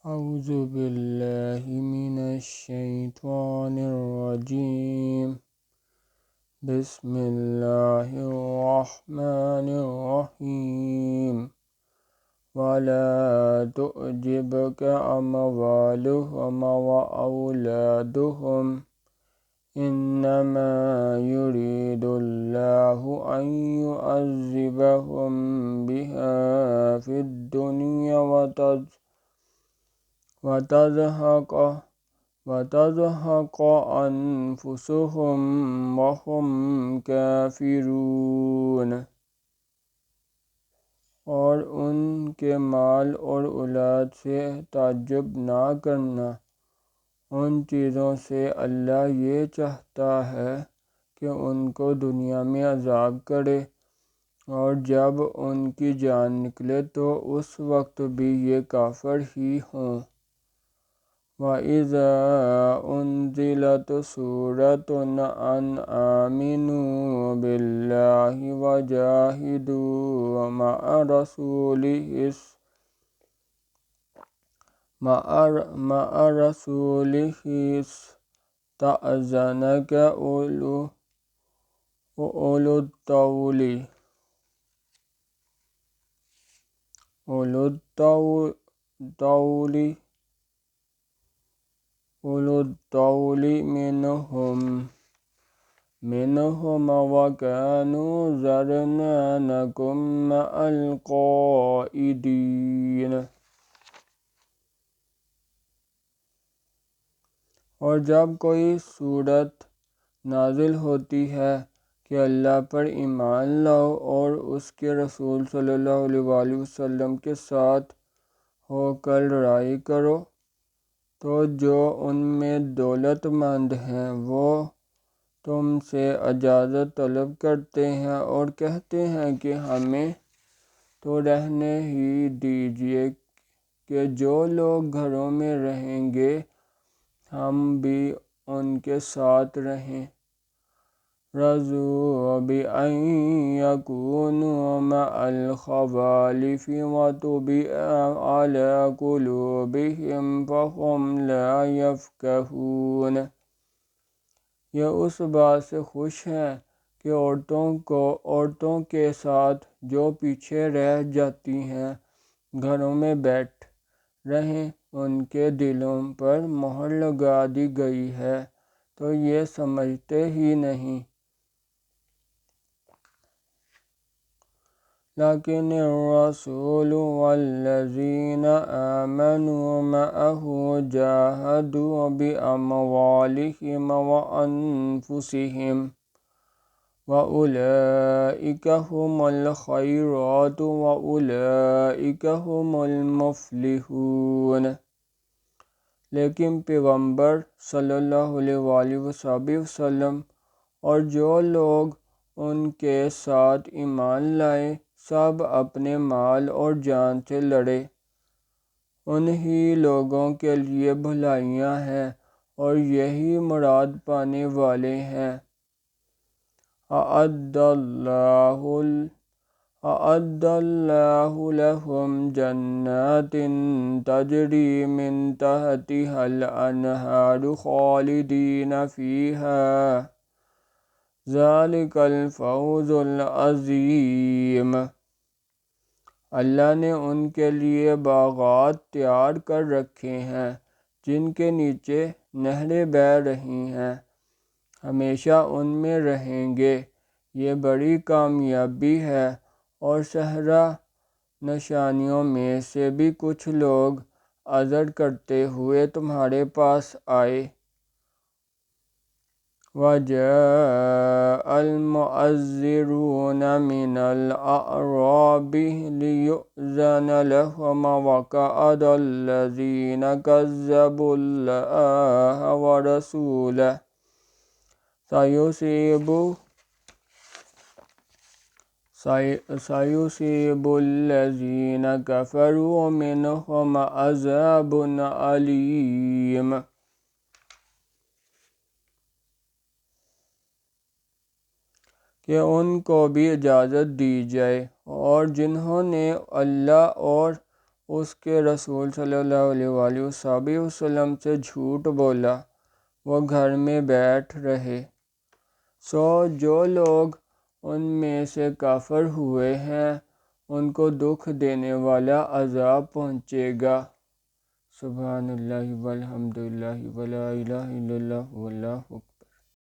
أعوذ بالله من الشيطان الرجيم. بسم الله الرحمن الرحيم. ولا تعجبك أموالهم وأولادهم إنما يريد الله أن يعذبهم بها في الدنيا وتزهق أنفسهم وهم كافرون. اور ان کے مال اور اولاد سے تعجب نہ کرنا، ان چیزوں سے اللہ یہ چاہتا ہے کہ ان کو دنیا میں عذاب کرے، اور جب ان کی جان نکلے تو اس وقت بھی یہ کافر ہی ہوں۔ وَإِذَا أُنزِلَتْ سُورَةٌ أَنْ آمِنُوا بِاللَّهِ وَجَاهِدُوا مَعَ رَسُولِهِ اسْتَأْذَنَكَ أُولُو الطَّوْلِ منهم وَكَانُوا ذَرْنَانَكُمْ مَعَ الْقَاعِدِينَ۔ اور جب کوئی صورت نازل ہوتی ہے کہ اللہ پر ایمان لاؤ اور اس کے رسول صلی اللہ علیہ وآلہ وسلم کے ساتھ ہو کر لڑائی کرو، تو جو ان میں دولت مند ہیں وہ تم سے اجازت طلب کرتے ہیں اور کہتے ہیں کہ ہمیں تو رہنے ہی دیجیے کہ جو لوگ گھروں میں رہیں گے ہم بھی ان کے ساتھ رہیں۔ رضوا بأن يكونوا مع الخوالف وطبع على قلوبهم فهم لا يفقهون۔ یہ اس بات سے خوش ہیں کہ عورتوں کے ساتھ جو پیچھے رہ جاتی ہیں گھروں میں بیٹھ رہیں، ان کے دلوں پر مہر لگا دی گئی ہے تو یہ سمجھتے ہی نہیں۔ لیکن الرسول والذین آمنوا معه جاہدوا بأموالهم وأنفسهم وأولئک هم الخیرات وأولئک هم المفلحون۔ لیکن پیغمبر صلی اللہ علیہ وآلہ وسلم اور جو لوگ ان کے ساتھ ایمان لائے سب اپنے مال اور جان سے لڑے، انہی لوگوں کے لیے بھلائیاں ہیں اور یہی مراد پانے والے ہیں۔ اعد اللہ لهم جنات تجری من تحتها الانہار خالدین فیہا ذالک الفوز العظیم۔ اللہ نے ان کے لیے باغات تیار کر رکھے ہیں جن کے نیچے نہریں بہہ رہی ہیں، ہمیشہ ان میں رہیں گے، یہ بڑی کامیابی ہے۔ اور صحرا نشانیوں میں سے بھی کچھ لوگ عذر کرتے ہوئے تمہارے پاس آئے۔ وَجَاءَ الْمُعَذِّرُونَ مِنَ الْأَعْرَابِ لِيُؤْذَنَ لَهُمْ وَقَعَدَ الَّذِينَ كَذَّبُوا اللَّهَ وَرَسُولَهُ سَيُصِيبُ الَّذِينَ كَفَرُوا مِنْهُمْ عَذَابٌ أَلِيمٌ۔ کہ ان کو بھی اجازت دی جائے، اور جنہوں نے اللہ اور اس کے رسول صلی اللہ علیہ وآلہ وسلم سے جھوٹ بولا، وہ گھر میں بیٹھ رہے۔ جو لوگ ان میں سے کافر ہوئے ہیں ان کو دکھ دینے والا عذاب پہنچے گا۔ سبحان اللہ والحمد للہ ولا الہ الا اللہ واللہ اکبر۔